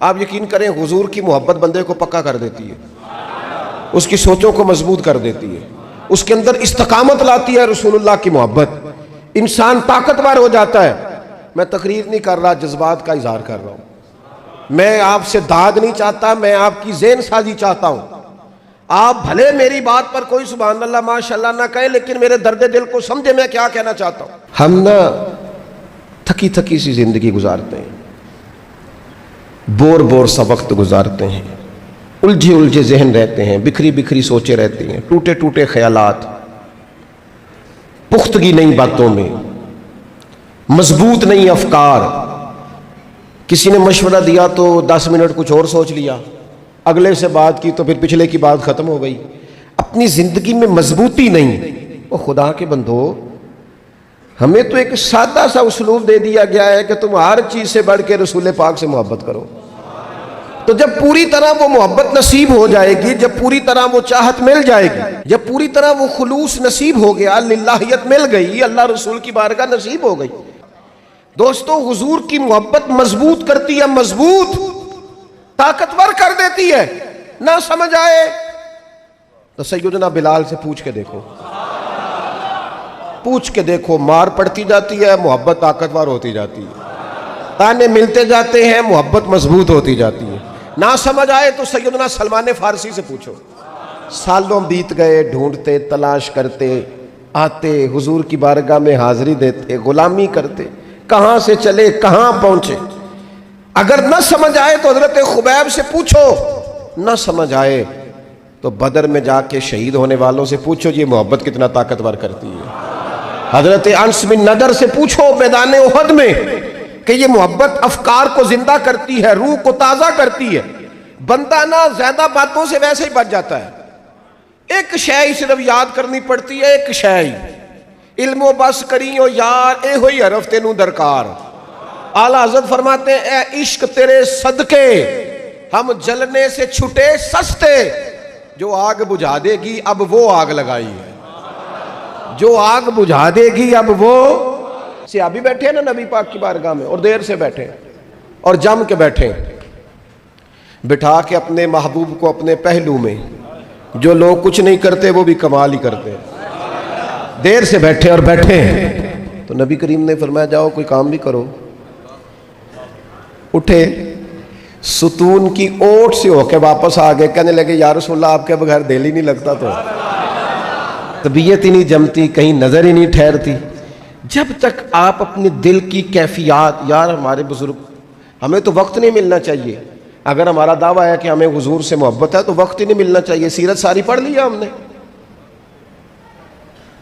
آپ یقین کریں حضور کی محبت بندے کو پکا کر دیتی ہے، اس کی سوچوں کو مضبوط کر دیتی ہے، اس کے اندر استقامت لاتی ہے رسول اللہ کی محبت، انسان طاقتور ہو جاتا ہے۔ میں تقریر نہیں کر رہا، جذبات کا اظہار کر رہا ہوں، میں آپ سے داد نہیں چاہتا، میں آپ کی ذہن سازی چاہتا ہوں۔ آپ بھلے میری بات پر کوئی سبحان اللہ ماشاءاللہ نہ کہے، لیکن میرے درد دل کو سمجھے میں کیا کہنا چاہتا ہوں۔ ہم نا تھکی تھکی سی زندگی گزارتے ہیں، بور سا وقت گزارتے ہیں، الجھے ذہن رہتے ہیں، بکھری بکھری سوچیں رہتی ہیں، ٹوٹے خیالات، پختگی نہیں باتوں میں، مضبوط نہیں افکار۔ کسی نے مشورہ دیا تو 10 منٹ کچھ اور سوچ لیا، اگلے سے بات کی تو پھر پچھلے کی بات ختم ہو گئی، اپنی زندگی میں مضبوطی نہیں۔ وہ خدا کے بندو، ہمیں تو ایک سادہ سا اسلوب دے دیا گیا ہے کہ تم ہر چیز سے بڑھ کے رسول پاک سے محبت کرو۔ تو جب پوری طرح وہ محبت نصیب ہو جائے گی، جب پوری طرح وہ چاہت مل جائے گی، جب پوری طرح وہ خلوص نصیب ہو گیا، للہیت مل گئی، اللہ رسول کی بارگاہ نصیب ہو گئی، دوستو حضور کی محبت مضبوط کرتی ہے، مضبوط طاقتور کر دیتی ہے۔ نہ سمجھ آئے تو سیدنا بلال سے پوچھ کے دیکھو، مار پڑتی جاتی ہے، محبت طاقتور ہوتی جاتی ہے، تانے ملتے جاتے ہیں، محبت مضبوط ہوتی جاتی ہے۔ نہ سمجھ آئے تو سیدنا سلمان فارسی سے پوچھو، سالوں بیت گئے، ڈھونڈتے تلاش کرتے، آتے حضور کی بارگاہ میں حاضری دیتے، غلامی کرتے، کہاں سے چلے کہاں پہنچے۔ اگر نہ سمجھ آئے تو حضرت خبیب سے پوچھو، نہ سمجھ آئے تو بدر میں جا کے شہید ہونے والوں سے پوچھو یہ محبت کتنا طاقتور کرتی ہے۔ حضرت انس بن نضر سے پوچھو میدان احد میں کہ یہ محبت افکار کو زندہ کرتی ہے، روح کو تازہ کرتی ہے۔ بندہ نہ زیادہ باتوں سے ویسے ہی بچ جاتا ہے، ایک شے صرف یاد کرنی پڑتی ہے، ایک شے ہی، علم و بس کریو یار اے ہوئی حرف تینوں درکار۔ اعلیٰ حضرت فرماتے ہیں اے عشق تیرے صدقے ہم جلنے سے چھٹے سستے، جو آگ بجھا دے گی اب وہ آگ لگائی ہے، جو آگ بجھا دے گی اب وہ۔ صحابی بیٹھے نا نبی پاک کی بارگاہ میں، اور دیر سے بیٹھے اور جم کے بیٹھے، بٹھا کے اپنے محبوب کو اپنے پہلو میں، جو لوگ کچھ نہیں کرتے وہ بھی کمال ہی کرتے ہیں، دیر سے بیٹھے اور بیٹھے تو نبی کریم نے فرمایا جاؤ کوئی کام بھی کرو۔ اٹھے، ستون کی اوٹ سے ہو کے واپس آ گئے، کہنے لگے یا رسول اللہ آپ کے بغیر دل ہی نہیں لگتا، تو طبیعت ہی نہیں جمتی، کہیں نظر ہی نہیں ٹھہرتی۔ جب تک آپ اپنے دل کی کیفیات، یار ہمارے بزرگ، ہمیں تو وقت نہیں ملنا چاہیے، اگر ہمارا دعویٰ ہے کہ ہمیں حضور سے محبت ہے تو وقت ہی نہیں ملنا چاہیے۔ سیرت ساری پڑھ لیا ہم نے،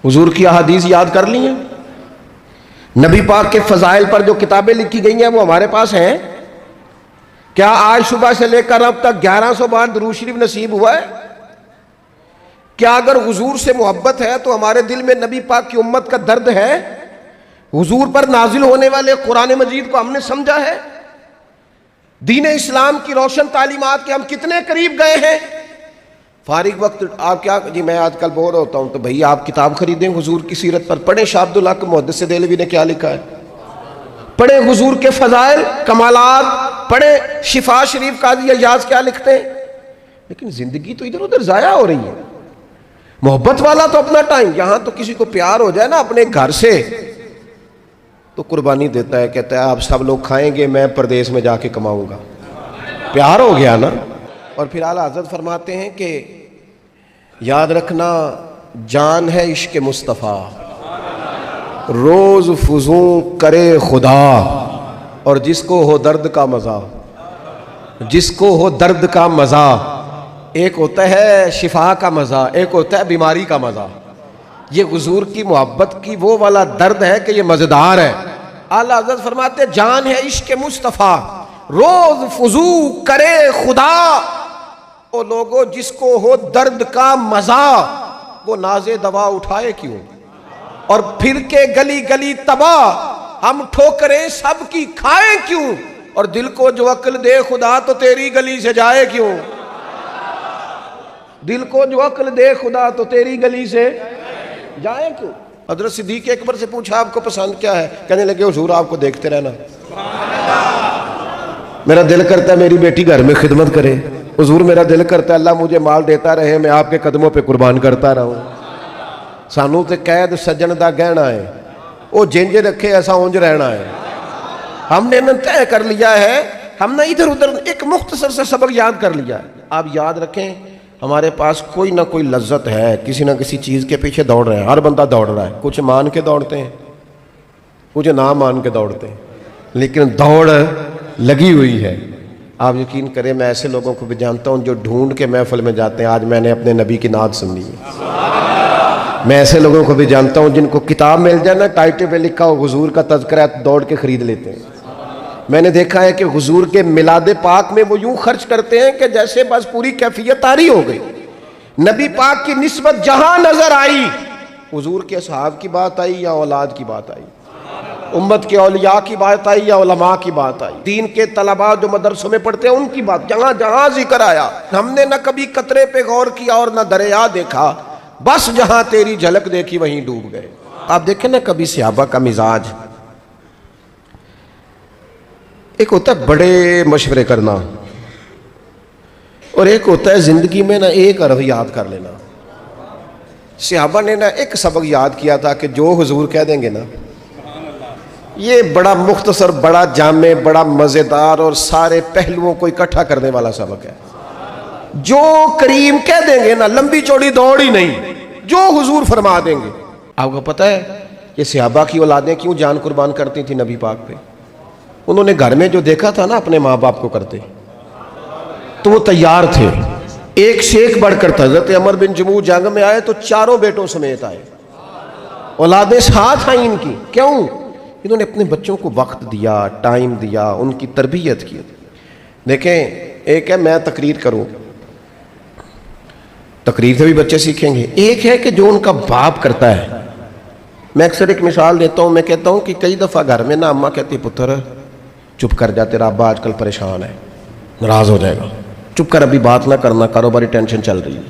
حضور کی احادیث یاد کر لی ہیں، نبی پاک کے فضائل پر جو کتابیں لکھی گئی ہیں وہ ہمارے پاس ہیں۔ کیا آج صبح سے لے کر اب تک 1100 بار درود شریف نصیب ہوا ہے؟ کیا اگر حضور سے محبت ہے تو ہمارے دل میں نبی پاک کی امت کا درد ہے؟ حضور پر نازل ہونے والے قرآن مجید کو ہم نے سمجھا ہے؟ دین اسلام کی روشن تعلیمات کے ہم کتنے قریب گئے ہیں؟ فارغ وقت آپ کیا جی میں آج کل بور ہوتا ہوں تو بھئی آپ کتاب خریدیں حضور کی سیرت پر، پڑھیں شاہ عبدالحق محدث دہلوی نے کیا لکھا ہے، پڑھیں حضور کے فضائل کمالات، پڑھیں شفا شریف قاضی ایاز کیا لکھتے ہیں۔ لیکن زندگی تو ادھر ادھر ضائع ہو رہی ہے۔ محبت والا تو اپنا ٹائم، یہاں تو کسی کو پیار ہو جائے نا اپنے گھر سے تو قربانی دیتا ہے، کہتا ہے آپ سب لوگ کھائیں گے میں پردیس میں جا کے کماؤں گا، پیار ہو گیا نا۔ اور پھر اعلیٰ حضرت فرماتے ہیں کہ یاد رکھنا جان ہے عشق مصطفیٰ، روز فزوں کرے خدا، اور جس کو ہو درد کا مزہ، جس کو ہو درد کا مزہ، ایک ہوتا ہے شفا کا مزہ، ایک ہوتا ہے بیماری کا مزہ۔ یہ حضور کی محبت کی وہ والا درد ہے کہ یہ مزیدار ہے۔ اعلیٰ حضرت فرماتے ہیں جان ہے عشق مصطفیٰ، روز فزو کرے خدا، وہ لوگوں جس کو ہو درد کا مزہ، وہ ناز دوا اٹھائے کیوں، اور پھر کے گلی گلی تباہ ہم ٹھوکریں سب کی کھائیں کیوں، اور دل کو جو عقل دے خدا تو تیری گلی سے جائے کیوں، دل کو جو عقل دے خدا تو تیری گلی سے جائے کیوں۔ حضرت صدیق اکبر سے پوچھا آپ کو پسند کیا ہے، کہنے لگے حضور آپ کو دیکھتے رہنا۔ میرا دل کرتا ہے میری بیٹی گھر میں خدمت کرے. حضور میرا دل کرتا ہے اللہ مجھے مال دیتا رہے, میں آپ کے قدموں پہ قربان کرتا رہوں. سانو تے قید سجن دا گہنا ہے, وہ جنج رکھے ایسا اونج رہنا ہے. ہم نے طے کر لیا ہے, ہم نے ادھر ادھر ایک مختصر سے سبق یاد کر لیا ہے. آپ یاد رکھیں ہمارے پاس کوئی نہ کوئی لذت ہے, کسی نہ کسی چیز کے پیچھے دوڑ رہے ہیں. ہر بندہ دوڑ رہا ہے, کچھ مان کے دوڑتے ہیں, کچھ نہ مان کے دوڑتے ہیں, لیکن دوڑ لگی ہوئی ہے. آپ یقین کریں میں ایسے لوگوں کو بھی جانتا ہوں جو ڈھونڈ کے محفل میں جاتے ہیں. آج میں نے اپنے نبی کی نعت سننی ہے. میں ایسے لوگوں کو بھی جانتا ہوں جن کو کتاب مل جائے نا, ٹائٹل پہ لکھا ہو حضور کا تذکرہ, دوڑ کے خرید لیتے ہیں. میں نے دیکھا ہے کہ حضور کے میلاد پاک میں وہ یوں خرچ کرتے ہیں کہ جیسے بس پوری کیفیت طاری ہو گئی. نبی پاک کی نسبت جہاں نظر آئی, حضور کے اصحاب کی بات آئی یا اولاد کی بات آئی, امت کے اولیاء کی بات آئی یا علماء کی بات آئی, دین کے طلباء جو مدرسوں میں پڑھتے ہیں ان کی بات, جہاں جہاں ذکر آیا ہم نے نہ کبھی قطرے پہ غور کیا اور نہ دریا دیکھا, بس جہاں تیری جھلک دیکھی وہیں ڈوب گئے. آپ دیکھیں نا کبھی صحابہ کا مزاج, ایک ہوتا ہے بڑے مشورے کرنا اور ایک ہوتا ہے زندگی میں نا ایک حرف یاد کر لینا. صحابہ نے نا ایک سبق یاد کیا تھا کہ جو حضور کہہ دیں گے نا, یہ بڑا مختصر, بڑا جامع, بڑا مزیدار اور سارے پہلوؤں کو اکٹھا کرنے والا سبق ہے. جو کریم کہہ دیں گے نا, لمبی چوڑی دوڑ ہی نہیں, جو حضور فرما دیں گے. آپ کو پتہ ہے یہ صحابہ کی اولادیں کیوں جان قربان کرتی تھی نبی پاک پہ؟ انہوں نے گھر میں جو دیکھا تھا نا اپنے ماں باپ کو کرتے تو وہ تیار تھے. ایک سے ایک بڑھ کر تھا. حضرت عمر بن جموح جنگ میں آئے تو چاروں بیٹوں سمیت آئے, اولادیں ساتھ آئیں ان کی. کیوں؟ انہوں نے اپنے بچوں کو وقت دیا, ٹائم دیا, ان کی تربیت کی. دیکھیں ایک ہے میں تقریر کروں, تقریر سے بھی بچے سیکھیں گے. ایک ہے کہ جو ان کا باپ کرتا ہے. میں اکثر ایک مثال دیتا ہوں, میں کہتا ہوں کہ کئی دفعہ گھر میں نا اماں کہتی پتر چپ کر جا, تیرا ابا آج کل پریشان ہے, ناراض ہو جائے گا, چپ کر, ابھی بات نہ کرنا, کاروباری ٹینشن چل رہی ہے.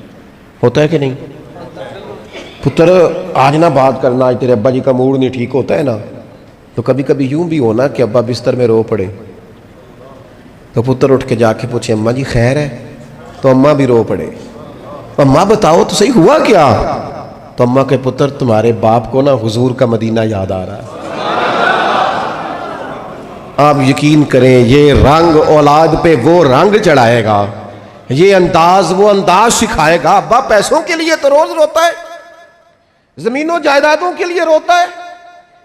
ہوتا ہے کہ نہیں؟ پتر آج نہ بات کرنا, آج تیرے ابا جی کا موڈ نہیں ٹھیک, ہوتا ہے نا. تو کبھی کبھی یوں بھی ہونا کہ ابا بستر میں رو پڑے تو پتر اٹھ کے جا کے پوچھے اماں جی خیر ہے, تو اماں بھی رو پڑے, اماں بتاؤ تو صحیح ہوا کیا؟ تو اماں کے پتر تمہارے باپ کو نا حضور کا مدینہ یاد آ رہا ہے. آپ یقین کریں یہ رنگ اولاد پہ وہ رنگ چڑھائے گا, یہ انداز وہ انداز سکھائے گا. ابا پیسوں کے لیے تو روز روتا ہے, زمینوں جائیدادوں کے لیے روتا ہے,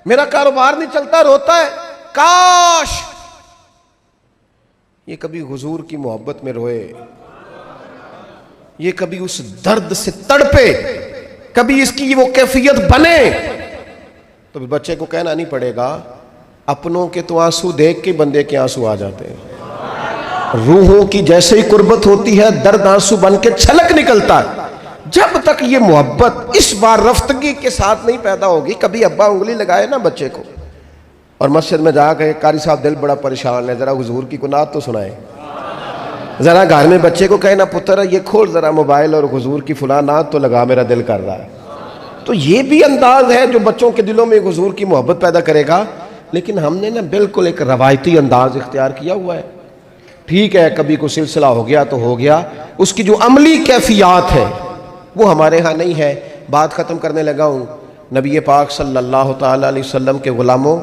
میرا کاروبار نہیں چلتا روتا ہے. کاش یہ کبھی حضور کی محبت میں روئے, یہ کبھی اس درد سے تڑپے, کبھی اس کی وہ کیفیت بنے, تو بچے کو کہنا نہیں پڑے گا اپنوں کے تو آنسو دیکھ کے بندے کے آنسو آ جاتے ہیں. روحوں کی جیسے ہی قربت ہوتی ہے درد آنسو بن کے چھلک نکلتا ہے. جب تک یہ محبت اس بار رفتگی کے ساتھ نہیں پیدا ہوگی, کبھی ابا انگلی لگائے نا بچے کو اور مسجد میں جا کے قاری صاحب دل بڑا پریشان ہے, ذرا حضور کی نعت تو سنائے. ذرا گھر میں بچے کو کہنا پتر یہ کھول ذرا موبائل اور حضور کی فلاں نعت تو لگا, میرا دل کر رہا ہے. تو یہ بھی انداز ہے جو بچوں کے دلوں میں حضور کی محبت پیدا کرے گا. لیکن ہم نے نا بالکل ایک روایتی انداز اختیار کیا ہوا ہے. ٹھیک ہے کبھی کوئی سلسلہ ہو گیا تو ہو گیا, اس کی جو عملی کیفیات ہے وہ ہمارے ہاں نہیں ہے. بات ختم کرنے لگا ہوں. نبی پاک صلی اللہ تعالیٰ علیہ وسلم کے غلاموں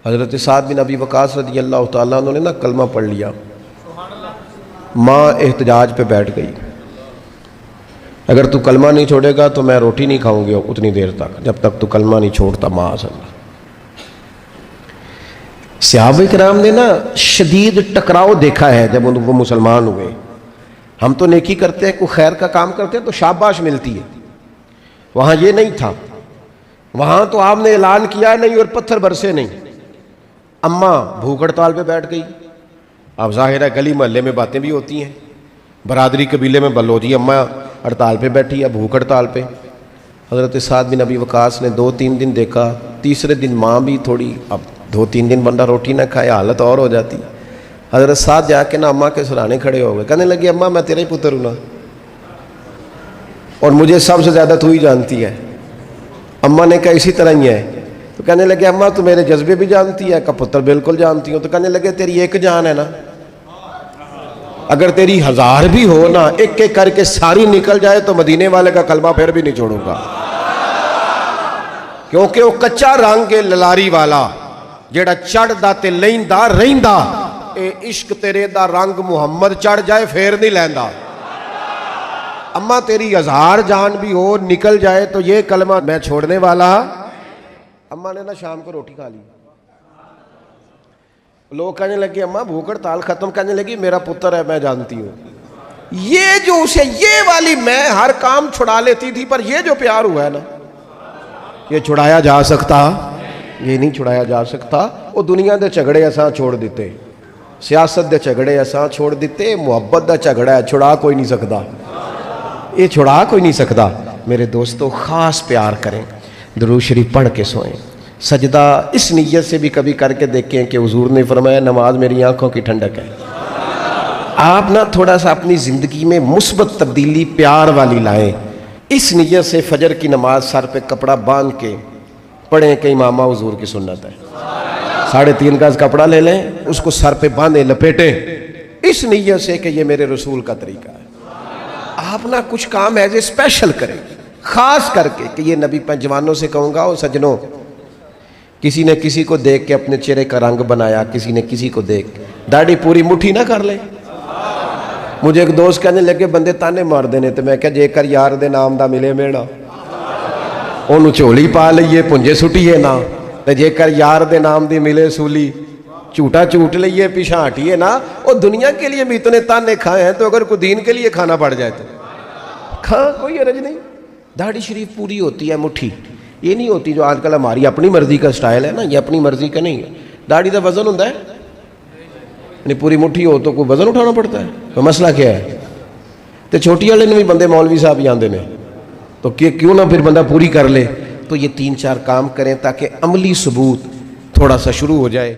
حضرت سعد بن ابی وقاص رضی اللہ تعالیٰ انہوں نے نا کلمہ پڑھ لیا. ماں احتجاج پہ بیٹھ گئی, اگر تو کلمہ نہیں چھوڑے گا تو میں روٹی نہیں کھاؤں گی اتنی دیر تک جب تک تو کلمہ نہیں چھوڑتا. ماں اصل صحابہ کرام نے نا شدید ٹکراؤ دیکھا ہے جب وہ مسلمان ہوئے. ہم تو نیکی کرتے ہیں, کوئی خیر کا کام کرتے ہیں تو شاباش ملتی ہے, وہاں یہ نہیں تھا. وہاں تو آپ نے اعلان کیا نہیں اور پتھر برسے نہیں. اماں بھوک ہڑتال پہ بیٹھ گئی. اب ظاہر ہے گلی محلے میں باتیں بھی ہوتی ہیں, برادری قبیلے میں بلو جی اماں ہڑتال پہ بیٹھی ہے, بھوک ہڑتال پہ. حضرت سعد بن ابی وقاص نے 2-3 دن دیکھا, تیسرے دن ماں بھی تھوڑی, اب 2-3 دن بندہ روٹی نہ کھائے حالت اور ہو جاتی. حضرت سعد جا کے نا اماں کے سرانے کھڑے ہو گئے, کہنے لگے اماں میں تیرا ہی پتر ہوں نا, اور مجھے سب سے زیادہ تو ہی جانتی ہے. اماں نے کہا اسی طرح ہی ہے, تو کہنے لگے اماں تو میرے جذبے بھی جانتی ہے؟ کہ پتر بالکل جانتی ہوں۔ تو کہنے لگے تیری ایک جان ہے نا، اگر تیری 1000 بھی ہو نا، ایک ایک کر کے ساری نکل جائے تو مدینے والے کا کلمہ پھر بھی نہیں چھوڑوں گا، کیونکہ وہ کچا رنگ ہے للاری والا جیڑا چڑھ دا تے لیندا رہندا، اے عشق تیرے دا رنگ محمد چڑھ جائے پھر نہیں لیندا۔ اماں تیری 1000 جان بھی ہو نکل جائے تو یہ کلمہ میں چھوڑنے والا۔ اماں نے نا شام کو روٹی کھا لی، لوگ کہنے لگے اماں بھوک ہڑتال ختم، کہنے لگی میرا پتر ہے میں جانتی ہوں، یہ جو اسے یہ والی میں ہر کام چھڑا لیتی تھی، پر یہ جو پیار ہوا ہے نا یہ چھڑایا جا سکتا؟ یہ نہیں چھڑایا جا سکتا۔ وہ دنیا دے جھگڑے اساں چھوڑ دیتے، سیاست دے جھگڑے اساں چھوڑ دیتے، محبت دا جھگڑا ہے چھڑا کوئی نہیں سکتا، یہ چھڑا کوئی نہیں سکتا۔ میرے دوستو خاص پیار کریں، درود شریف پڑھ کے سوئیں، سجدہ اس نیت سے بھی کبھی کر کے دیکھیں کہ حضور نے فرمایا نماز میری آنکھوں کی ٹھنڈک ہے۔ آپ نا تھوڑا سا اپنی زندگی میں مثبت تبدیلی پیار والی لائیں، اس نیت سے فجر کی نماز سر پہ کپڑا باندھ کے پڑھیں کہ امامہ حضور کی سنت ہے، 3.5 گز کپڑا لے لیں، اس کو سر پہ باندھیں لپیٹیں، اس نیت سے کہ یہ میرے رسول کا طریقہ ہے۔ آپ نا کچھ کام ایز اے اسپیشل کریں، خاص کر کے کہ یہ نبی پہ جوانوں سے کہوں گا، اور سجنوں کسی نے کسی کو دیکھ کے اپنے چہرے کا رنگ بنایا، کسی نے کسی کو دیکھ داڑھی پوری مٹھی نہ کر لے۔ مجھے ایک دوست کہنے لگے بندے تانے مار دینے، تو میں کہا جے کر یار دے نام دا ملے میڑا انہوں چولی پا لئیے پنجے سٹیے نا، تے جے کر یار دے نام دی ملے سولی چوٹا چوٹ لئیے پیچھا ہٹیے نا۔ اور دنیا کے لیے بھی اتنے تانے کھائے ہیں، تو اگر کوئی دین کے لیے کھانا پڑ جائے تو کھا، کوئی عرض نہیں۔ داڑھی شریف پوری ہوتی ہے مٹھی، یہ نہیں ہوتی جو آج کل ہماری اپنی مرضی کا سٹائل ہے نا، یہ اپنی مرضی کا نہیں ہے۔ داڑھی دا وزن ہوتا ہے، یعنی پوری مٹھی ہو تو کوئی وزن اٹھانا پڑتا ہے، تو مسئلہ کیا ہے؟ تو چھوٹی والے نے بھی بندے مولوی صاحب ہی آندے نے، تو کیوں نہ پھر بندہ پوری کر لے۔ تو یہ 3-4 کام کریں تاکہ عملی ثبوت تھوڑا سا شروع ہو جائے۔